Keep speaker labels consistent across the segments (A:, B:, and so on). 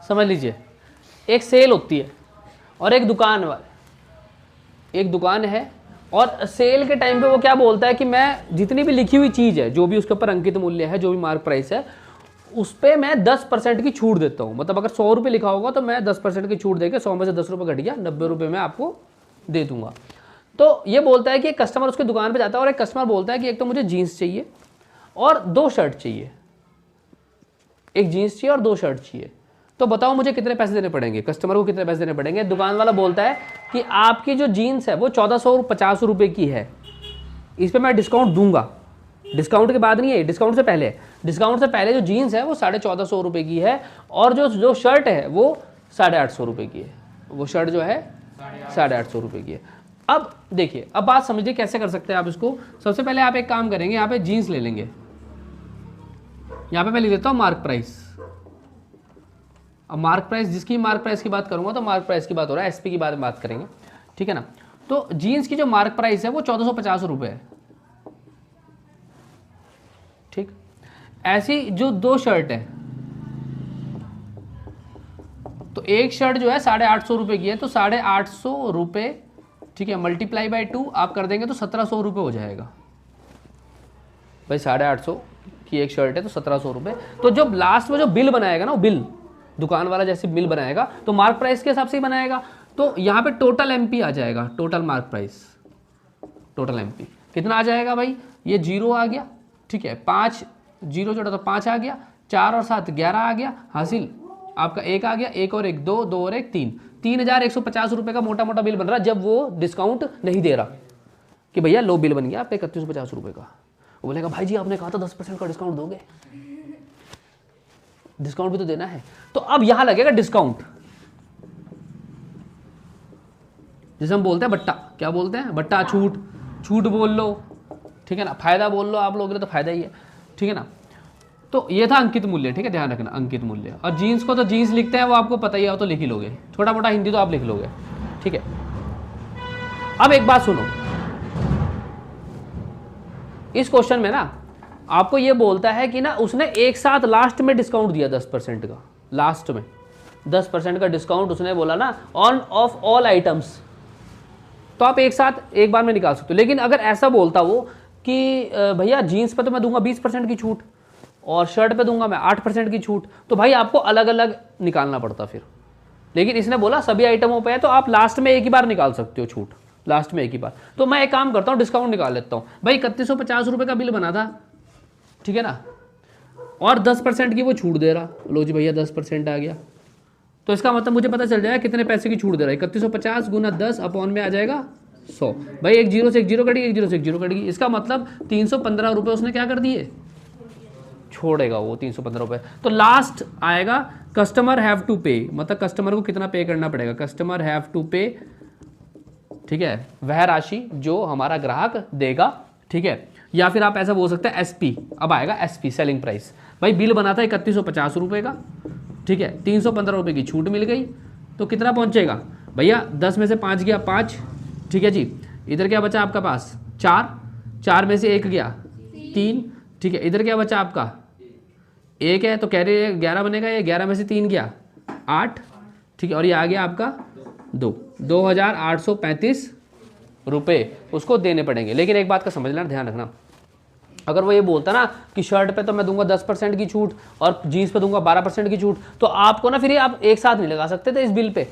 A: समझ लीजिए, एक सेल होती है और एक दुकान है, और सेल के टाइम पे वो क्या बोलता है कि मैं जितनी भी लिखी हुई चीज़ है, जो भी उसके ऊपर अंकित मूल्य है, जो भी मार्क प्राइस है, उस पर मैं 10% की छूट देता हूँ। मतलब अगर 100 रुपये लिखा होगा तो मैं 10% की छूट देकर 100 में से 10 रुपये घट गया, 90 रुपये मैं आपको दे दूंगा। तो ये बोलता है कि एक कस्टमर उसकी दुकान पे जाता है और एक कस्टमर बोलता है कि एक तो मुझे जीन्स चाहिए और 2 शर्ट चाहिए, एक जीन्स चाहिए और 2 शर्ट चाहिए, तो बताओ मुझे कितने पैसे देने पड़ेंगे, कस्टमर को कितने पैसे देने पड़ेंगे। दुकान वाला बोलता है कि आपकी जो जीन्स है वो 1450 रुपये की है, इस पर मैं डिस्काउंट दूंगा। डिस्काउंट के बाद नहीं है, डिस्काउंट से पहले। डिस्काउंट से पहले जो जीन्स है वो 1450 रुपये की है, और जो शर्ट है वो 850 रुपये की है। वो शर्ट जो है 850 रुपये की है। अब देखिए, अब बात समझिए कैसे कर सकते हैं आप इसको। सबसे पहले आप एक काम करेंगे, यहाँ पे जीन्स ले लेंगे, यहाँ पे मैं लिख देता हूँ मार्क प्राइस। अब मार्क प्राइस, जिसकी मार्क प्राइस की बात करूंगा तो मार्क प्राइस की बात हो रहा है, एसपी की बात करेंगे, ठीक है ना। तो जीन्स की जो मार्क प्राइस है वो 1450 रुपये है, ठीक। ऐसी जो 2 शर्ट है, तो एक शर्ट जो है 850 रुपये की है, तो 850 रुपये, ठीक है, मल्टीप्लाई बाय 2 आप कर देंगे तो 1700 रुपये हो जाएगा भाई। 850 की एक शर्ट है तो 1700 रुपये। तो जब लास्ट में जो बिल बनाएगा ना, वो बिल दुकान वाला जैसे बिल बनाएगा तो मार्क प्राइस के हिसाब से ही बनाएगा। तो यहाँ पे टोटल एमपी आ जाएगा, total mark price, total MP कितना आ जाएगा भाई, ये 0 आ गया, ठीक है, 5 0 जोड़ा तो 5 आ गया, 4 और 7 11 आ गया, हासिल आपका 1 आ गया, 1 और 1 2, 2 और 1 3, 3150 रुपये का मोटा मोटा बिल बन रहा, जब वो डिस्काउंट नहीं दे रहा कि भैया लो बिल बन गया आपका 3150 रुपये का। वो बोलेगा भाई जी आपने कहा था 10% का डिस्काउंट दोगे, डिस्काउंट भी तो देना है। तो अब यहां लगेगा डिस्काउंट, जैसे हम बोलते हैं बट्टा, क्या बोलते हैं बट्टा, छूट, छूट बोल लो, ठीक है ना, फायदा बोल लो आप लोग तो फायदा ही है, ठीक है ना। तो ये था अंकित मूल्य, ठीक है, ध्यान रखना अंकित मूल्य। और जीन्स को तो जीन्स लिखते हैं, वो आपको पता ही है, वो तो लिख ही लोगे, छोटा मोटा हिंदी तो आप लिख लोगे, ठीक है। अब एक बात सुनो, इस क्वेश्चन में ना आपको ये बोलता है कि ना उसने एक साथ लास्ट में डिस्काउंट दिया 10% का, लास्ट में 10% का डिस्काउंट उसने बोला ना ऑन ऑफ ऑल आइटम्स, तो आप एक साथ एक बार में निकाल सकते हो। लेकिन अगर ऐसा बोलता वो कि भैया जीन्स पे तो मैं दूंगा 20% की छूट और शर्ट पे दूंगा मैं 8% की छूट, तो भाई आपको अलग अलग निकालना पड़ता फिर। लेकिन इसने बोला सभी आइटमों पे है तो आप लास्ट में एक ही बार निकाल सकते हो छूट, लास्ट में एक ही बार। तो मैं एक काम करता हूँ, डिस्काउंट निकाल लेता हूँ भाई। 3150 रुपये का बिल बना था, ठीक है ना, और 10% की वो छूट दे रहा, लो जी भैया 10% आ गया, तो इसका मतलब मुझे पता चल जाएगा कितने पैसे की छूट दे रहा है। 3150 गुना 10 अपॉन में आ जाएगा 100। भाई एक जीरो से एक जीरो कटेगी, एक जीरो से एक जीरो कटेगी, इसका मतलब 315 रुपये उसने क्या कर दिए, छोड़ेगा वो 315 रुपये। तो लास्ट आएगा कस्टमर हैव टू पे, मतलब कस्टमर को कितना पे करना पड़ेगा, कस्टमर हैव टू पे, ठीक है, वह राशि जो हमारा ग्राहक देगा, ठीक है। या फिर आप ऐसा बोल सकते हैं एसपी, अब आएगा एसपी सेलिंग प्राइस। भाई बिल बना था 3150 रुपये का, ठीक है, 315 रुपये की छूट मिल गई, तो कितना पहुंचेगा भैया, 10 में से 5 गया 5, ठीक है जी। इधर क्या बचा आपका पास 4, 4 में से 1 गया 3, ठीक है। इधर क्या बचा आपका 1 है, तो कह रहे 11 बनेगा, ये 11 में से 3 गया 8, ठीक है, और ये आ गया आपका 2835 रुपये उसको देने पड़ेंगे। लेकिन एक बात का समझ लेना, ध्यान रखना, अगर वो ये बोलता ना कि शर्ट पे तो मैं दूंगा 10% की छूट और जीन्स पे दूंगा 12% की छूट, तो आपको ना फिर ये आप एक साथ नहीं लगा सकते थे इस बिल पे।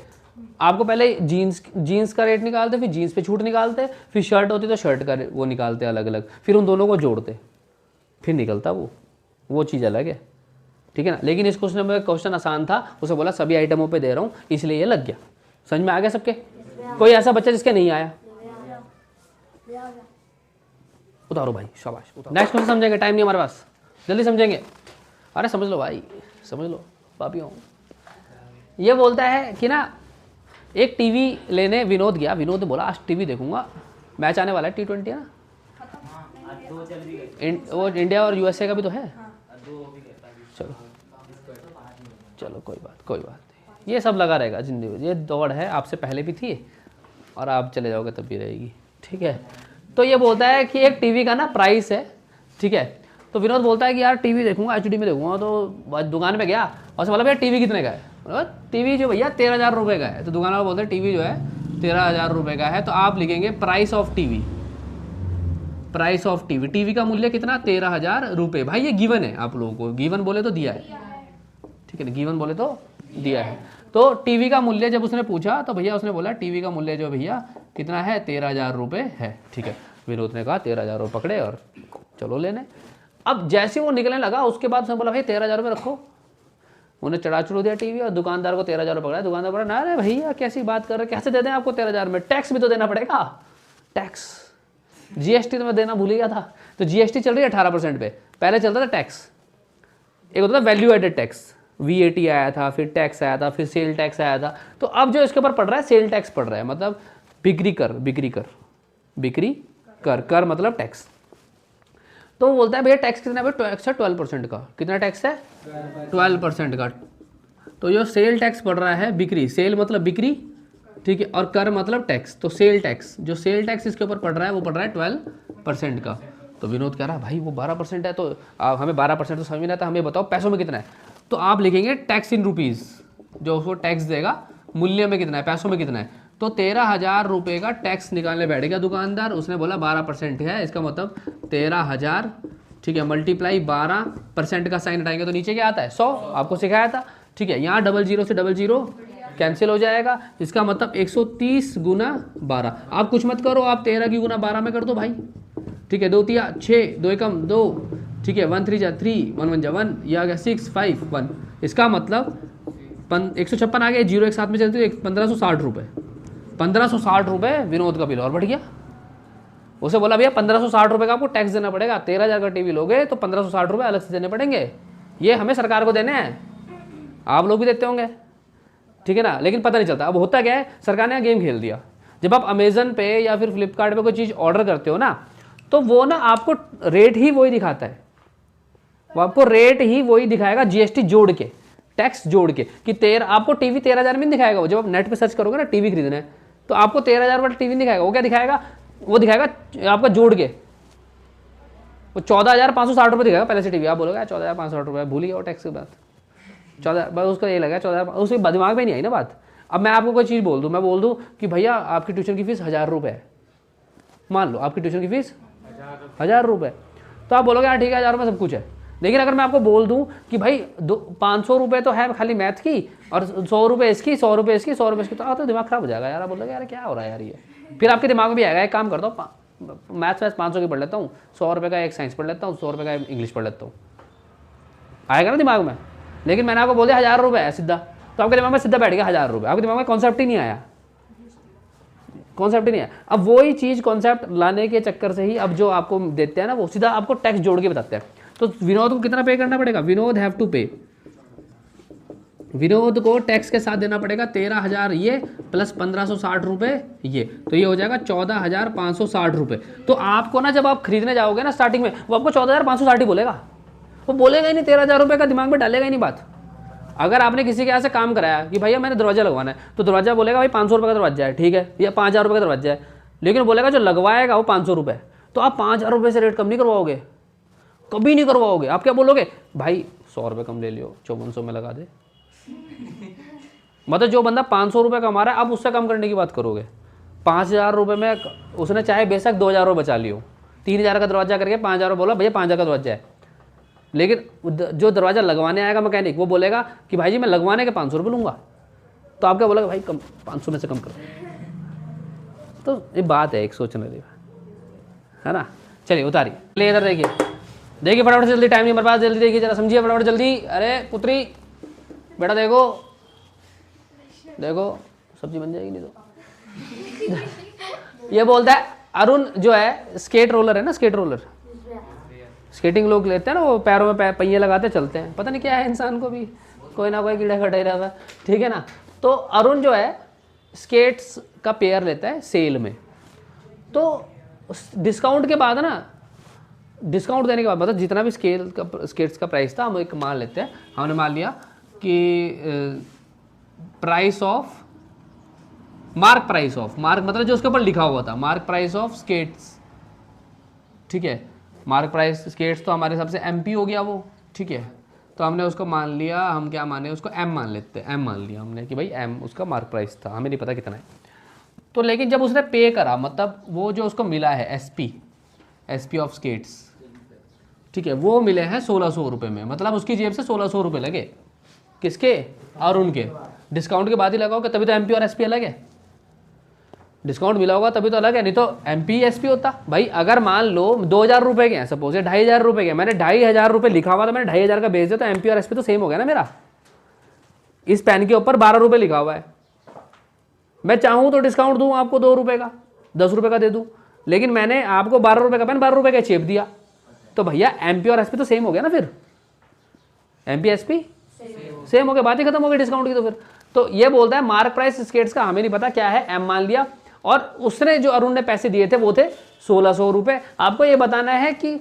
A: आपको पहले जीन्स का रेट निकालते, फिर जीन्स पे छूट निकालते, फिर शर्ट होती तो शर्ट का वो निकालते अलग अलग, फिर उन दोनों को जोड़ते, फिर निकलता वो चीज़ अलग है, ठीक है ना। लेकिन इस क्वेश्चन में क्वेश्चन आसान था, उसे बोला सभी आइटमों पे दे रहा हूँ इसलिए ये लग गया। समझ में आ गया सबके? कोई ऐसा बच्चा जिसके नहीं आया? उतारो भाई, शाबाश। नेक्स्ट क्वेश्चन समझेंगे, टाइम नहीं हमारे पास, जल्दी समझेंगे। अरे समझ लो भाई, समझ लो पापियों। ये बोलता है कि ना एक टीवी लेने विनोद गया, विनोद ने बोला आज टीवी देखूंगा, मैच आने वाला है T20 है ना, वो इंडिया और USA का भी तो है। चलो चलो कोई बात नहीं, ये सब लगा रहेगा जिंदगी, ये दौड़ है, आपसे पहले भी थी और आप चले जाओगे तब भी रहेगी, ठीक है। तो ये बोलता है कि एक टीवी का ना प्राइस है, ठीक है। तो विनोद बोलता है कि यार टीवी देखूंगा, HD में देखूंगा, तो दुकान पे गया और से बोला भैया टीवी कितने का है, टीवी जो भैया 13,000 रुपये का है, तो दुकान वाला बोलते हैं टीवी जो है 13,000 रुपये का है, तो आप लिखेंगे price of TV, price of TV, TV का मूल्य कितना 13,000 रुपये। भाई ये गिवन है, आप लोगों को गिवन बोले तो दिया है, ठीक है ना, गिवन बोले तो दिया है। तो टीवी का मूल्य जब उसने पूछा तो भैया उसने बोला टीवी का मूल्य जो भैया कितना है 13,000 रुपये है, ठीक है। विनोद ने कहा 13,000 रुपये पकड़े और चलो लेने। अब जैसे वो निकलने लगा उसके बाद उसने बोला भाई 13,000 रुपये रखो, उन्हें चढ़ा चढ़ू दिया टीवी और दुकानदार को 13,000 रुपये पकड़ा। दुकानदार बोला ना अरे भैया कैसी बात कर रहे, कैसे दे दें आपको 13,000 में, टैक्स भी तो देना पड़ेगा, टैक्स जीएसटी तो मैं देना भूल गया था। तो जीएसटी चल रही है 18% पे, पहले चलता था टैक्स, एक होता था वैल्यू एडेड टैक्स, वीएटी आया था, फिर टैक्स आया था, फिर सेल टैक्स आया था। तो अब जो इसके ऊपर पड़ रहा है सेल टैक्स पड़ रहा है, मतलब बिक्री कर, बिक्री कर, बिक्री कर, कर मतलब टैक्स। तो वो बोलता है भैया टैक्स कितना है, टैक्स है 12% का, कितना टैक्स है 12% का। तो जो सेल टैक्स पड़ रहा है बिक्री, सेल मतलब बिक्री, ठीक है, और कर मतलब टैक्स, तो सेल टैक्स, जो सेल टैक्स इसके ऊपर पड़ रहा है वो पड़ रहा है 12% का। तो विनोद कह रहा है भाई वो 12% है, तो हमें 12% तो समझ नहीं आता, हमें बताओ पैसों में कितना है। तो आप लिखेंगे टैक्स इन रुपीज़, जो उसको टैक्स देगा मूल्य में कितना है, पैसों में कितना है। तो 13,000 रुपये का टैक्स निकालने बैठेगा दुकानदार, उसने बोला 12% है, इसका मतलब 13,000, ठीक है, मल्टीप्लाई 12% का साइन हटाएंगे तो नीचे क्या आता है 100, आपको सिखाया था, ठीक है। यहाँ 00 से 00 कैंसिल हो जाएगा, इसका मतलब 130 गुना 12। आप कुछ मत करो, आप 13 की गुना 12 में कर दो भाई, ठीक है, 2 तिया 6, 2 एकम 2, ठीक है, 1 3 जा 3, 1 1 जा 1, यह आ गया 6 5 1। इसका मतलब 156 आ गया, 0 एक साथ में चलती है 1560 रुपये, 1560 रुपये विनोद का बिल और बढ़ गया। उसे बोला भैया 1560 रुपये का आपको टैक्स देना पड़ेगा, 13,000 का टीवी लोगे तो 1560 रुपये अलग से देने पड़ेंगे, ये हमें सरकार को देने हैं, आप लोग भी देते होंगे, ठीक है ना। लेकिन पता नहीं चलता। अब होता क्या है, सरकार ने गेम खेल दिया, जब आप अमेजन पे या फिर फ्लिपकार्ट पे कोई चीज़ ऑर्डर करते हो ना, तो वो ना आपको रेट ही वही दिखाता है, वो आपको रेट ही वही दिखाएगा, जीएसटी जोड़ के, टैक्स जोड़ के, कि आपको टीवी 13,000 में दिखाएगा। वो जब आप नेट पे सर्च करोगे ना टीवी खरीदना है तो आपको 13,000 वाला टीवी दिखाएगा, वो क्या दिखाएगा, वो दिखाएगा आपका जोड़ के, वो 14,560 रुपये दिखाएगा पहले से टीवी। आप बोलोगे 14,560 रुपये, भूल गया वो टैक्स की बात, 14 बस उसका ये लगा 14, उसके दिमाग में नहीं आई ना बात। अब मैं आपको कोई चीज़ बोल दूँ, मैं बोल दूँ कि भैया आपकी ट्यूशन की फीस 1,000 रुपये है, मान लो आपकी ट्यूशन की फीस 1,000 रुपये, तो आप बोलोगे यार ठीक है 1,000 रुपये सब कुछ है। लेकिन अगर मैं आपको बोल दूं कि भाई 500 रुपये तो है खाली मैथ की, और 100 रुपये इसकी, 100 रुपये इसकी, 100 रुपये इसकी, तो दिमाग खराब हो जाएगा यार। आप बोलोगे यार क्या हो रहा है यार ये, फिर आपके दिमाग में भी आएगा एक काम करता हूँ, मैथ्स 500 की पढ़ लेता हूँ, 100 रुपये का एक साइंस पढ़ लेता हूँ, 100 रुपये का इंग्लिश पढ़ लेता हूँ, आएगा ना दिमाग में। लेकिन मैंने आपको बोल दिया 1,000 रुपये है सीधा, तो आपके दिमाग में सीधा बैठ गया 1,000 रुपये, आपके दिमाग में कॉन्सेप्ट ही नहीं आया, कॉन्सेप्ट ही नहीं है। अब वही चीज़ कॉन्सेप्ट लाने के चक्कर से ही अब जो आपको देते हैं ना, वो सीधा आपको टैक्स जोड़ के बताते हैं। तो विनोद को कितना पे करना पड़ेगा, विनोद हैव टू पे, विनोद को टैक्स के साथ देना पड़ेगा 13,000 ये प्लस 1,560 रुपये ये, तो ये हो जाएगा 14,560 रुपये। तो आपको ना जब आप खरीदने जाओगे ना स्टार्टिंग में, वो आपको 14,560 ही बोलेगा, वो बोलेगा ही नहीं 13,000 रुपये का, दिमाग में डालेगा ही नहीं बात। अगर आपने किसी के यहाँ से काम कराया कि भैया मैंने दरवाजा लगवाना है, तो दरवाजा बोलेगा भाई 500 रुपये का दरवाजा है, ठीक है, या 5,000 रुपये का दरवाजा है, लेकिन बोलेगा जो लगवाएगा वो 500 रुपये। तो आप 5,000 रुपये से रेट कम नहीं करवाओगे, कभी नहीं करवाओगे। आप क्या बोलोगे, भाई 100 रुपये कम ले लियो, 5400 में लगा दे। मतलब जो बंदा 500 रुपये कमा रहा है, आप उससे कम करने की बात करोगे। 5,000 रुपये में उसने चाहे बेशक 2,000 रुपये बचा लियो, 3,000 का दरवाजा करके 5,000 बोला भैया 5,000 का दरवाजा है, लेकिन जो दरवाजा लगवाने आएगा मैकेनिक, वो बोलेगा कि भाई जी मैं लगवाने के 500 रुपये लूँगा, तो आप क्या बोलोगे भाई कम 500 में से कम करो। तो ये बात है एक सोचने की, है ना। चलिए उतारिए, ले इधर देखिए फटाफट जल्दी, टाइम नहीं हमारे पास, जल्दी देखिए जरा, समझिए फटाफट जल्दी। अरे पुत्री बेटा देखो देखो सब्जी बन जाएगी नहीं तो। ये बोलता है अरुण जो है स्केट रोलर है ना, स्केट रोलर, स्केटिंग लोग लेते हैं ना, वो पैरों में पहिए लगाते चलते हैं, पता नहीं क्या है इंसान को भी कोई ना कोई कीड़ा कटा ही रहता है, ठीक है ना। तो अरुण जो है स्केट्स का पेयर लेता है सेल में, तो डिस्काउंट के बाद ना, डिस्काउंट देने के बाद मतलब जितना भी स्केट्स का प्राइस था, हम एक मान लेते हैं, हमने मान लिया कि प्राइस ऑफ मार्क मतलब जो उसके ऊपर लिखा हुआ था, मार्क प्राइस ऑफ स्केट्स, ठीक है, मार्क प्राइस स्केट्स तो हमारे हिसाब से एमपी हो गया वो, ठीक है, तो हमने उसको मान लिया, हम क्या माने उसको एम मान लेते हैं, एम मान लिया हमने कि भाई एम उसका मार्क प्राइस था, हमें नहीं पता कितना है। तो लेकिन जब उसने पे करा, मतलब वो जो उसको मिला है एसपी ऑफ स्केट्स, ठीक है, वो मिले हैं 1600 रुपये में, मतलब उसकी जेब से 1600 रुपये लगे। किसके? अरुण के। डिस्काउंट के बाद ही लगाओगे तभी तो एमपी और एसपी अलग है, डिस्काउंट मिला होगा तभी तो अलग है, नहीं तो एमपी एसपी होता। भाई अगर मान लो 2000 रुपये के हैं, सपोज 2500 रुपये के, मैंने 2500 रुपये लिखा हुआ, तो मैंने 2500 का बेच दिया, तो एमपी और एसपी तो सेम हो गया ना मेरा। इस पेन के ऊपर 12 रुपये लिखा हुआ है, मैं चाहूँ तो डिस्काउंट दूँ आपको 2 रुपये का, 10 रुपये का दे दूँ, लेकिन मैंने आपको 12 रुपये का पेन 12 रुपये का चेप दिया, तो भैया एमपी और एसपी तो सेम हो गया ना फिर, एमपी एसपी सेम हो गया, बात ही खत्म हो गई डिस्काउंट की। तो फिर तो ये बोलता है मार्क प्राइस स्केट्स का हमें नहीं पता क्या है, एम मान लिया, और उसने जो अरुण ने पैसे दिए थे वो थे 1600 रुपये। आपको ये बताना है कि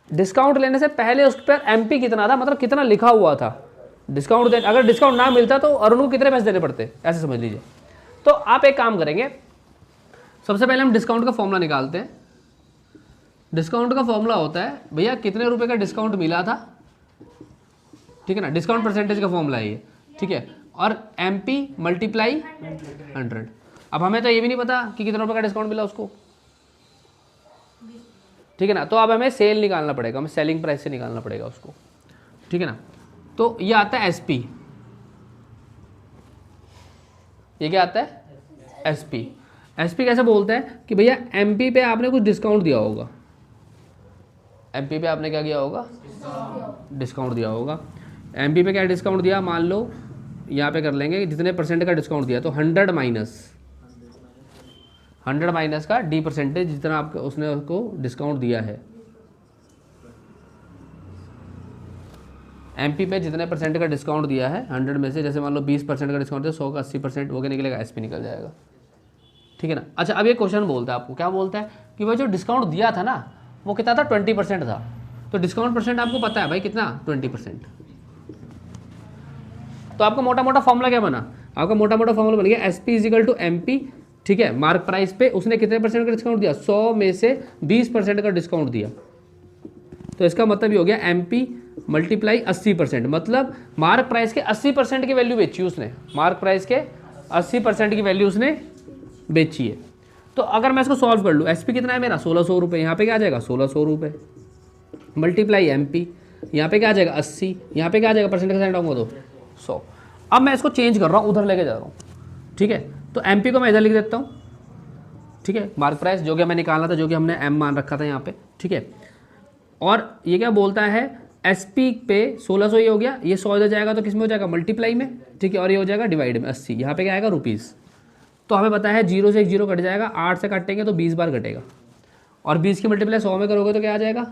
A: डिस्काउंट लेने से पहले उस पर एमपी कितना था, मतलब कितना लिखा हुआ था। डिस्काउंट अगर डिस्काउंट ना मिलता तो अरुण को कितने पैसे देने पड़ते, ऐसे समझ लीजिए। तो आप एक काम करेंगे, सबसे पहले हम डिस्काउंट का फॉर्मूला निकालते हैं। डिस्काउंट का फॉर्मूला होता है भैया कितने रुपए का डिस्काउंट मिला था, ठीक है ना, डिस्काउंट परसेंटेज का फॉर्मूला है ये, ठीक है, और एमपी मल्टीप्लाई 100। अब हमें तो ये भी नहीं पता कि कितने रुपए का डिस्काउंट मिला उसको, ठीक है ना, तो अब हमें सेल निकालना पड़ेगा, हमें सेलिंग प्राइस से निकालना पड़ेगा उसको, ठीक है ना। तो ये आता है एसपी, ये क्या आता है एसपी। एसपी कैसे बोलते हैं कि भैया एमपी पे आपने कुछ डिस्काउंट दिया होगा, एमपी पे आपने क्या किया होगा, डिस्काउंट दिया होगा। एमपी पे क्या डिस्काउंट दिया, मान लो यहाँ पे कर लेंगे जितने परसेंट का डिस्काउंट दिया, तो 100 माइनस का डी परसेंटेज, जितना आपको उसने उसको डिस्काउंट दिया है। एमपी पे जितने परसेंट का डिस्काउंट दिया है 100 में से, जैसे मान लो 20% का डिस्काउंट दिया, 100 का 80% वो क्या निकलेगा, एसपी निकल जाएगा, ठीक है ना। अच्छा अब ये क्वेश्चन बोलता है आपको, क्या बोलता है कि भाई जो डिस्काउंट दिया था ना वो कितना था, 20% था, तो डिस्काउंट परसेंट आपको पता है भाई कितना, 20%। तो आपका मोटा मोटा फॉर्मूला क्या बना, आपका मोटा मोटा फॉर्मूला बन गया एसपी इजिकल टू एमपी, ठीक है, मार्क प्राइस पे उसने कितने परसेंट का डिस्काउंट दिया, 100 में से 20% का डिस्काउंट दिया, तो इसका मतलब ये हो गया एमपी मल्टीप्लाई 80%, मतलब मार्क प्राइस के 80% की वैल्यू बेची उसने, मार्क प्राइस के 80% की वैल्यू उसने बेची है। तो अगर मैं इसको सॉल्व कर लूँ, एसपी कितना है मेरा 1600 रुपये, यहाँ पे क्या आ जाएगा 1600 रुपये, मल्टीप्लाई एमपी, यहाँ पे क्या आ जाएगा 80, यहाँ पे क्या आ जाएगा परसेंट का साइन डाउंगा तो 100। अब मैं इसको चेंज कर रहा हूँ, उधर लेके जा रहा हूँ, ठीक है, तो एमपी को मैं इधर लिख देता हूँ, ठीक है, मार्क प्राइस जो कि हमें निकालना था, जो कि हमने एम मान रखा था यहाँ पे, ठीक है, और ये क्या बोलता है एसपी पे 1600 ये हो गया, ये 100 इधर जाएगा तो किस में हो जाएगा, मल्टीप्लाई में, ठीक है, और ये हो जाएगा डिवाइड में 80, यहाँ पे क्या आएगा रुपीज़। तो हमें पता है 0 से एक 0 कट जाएगा, 8 से काटेंगे तो 20 बार कटेगा, और 20 की मल्टीप्लाई 100 में करोगे तो क्या आ जाएगा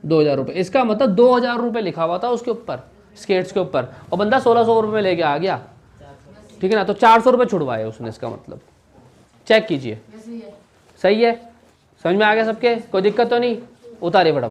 A: 2000 रुपये। इसका मतलब 2000 रुपये लिखा हुआ था उसके ऊपर, स्केट्स के ऊपर, और बंदा 1600 रुपये में लेके आ गया, ठीक है ना, तो 400 रुपये छुड़वाए उसने, इसका मतलब चेक कीजिए, सही है, समझ में आ गया सबके, कोई दिक्कत तो नहीं, उतारिए फटाफट।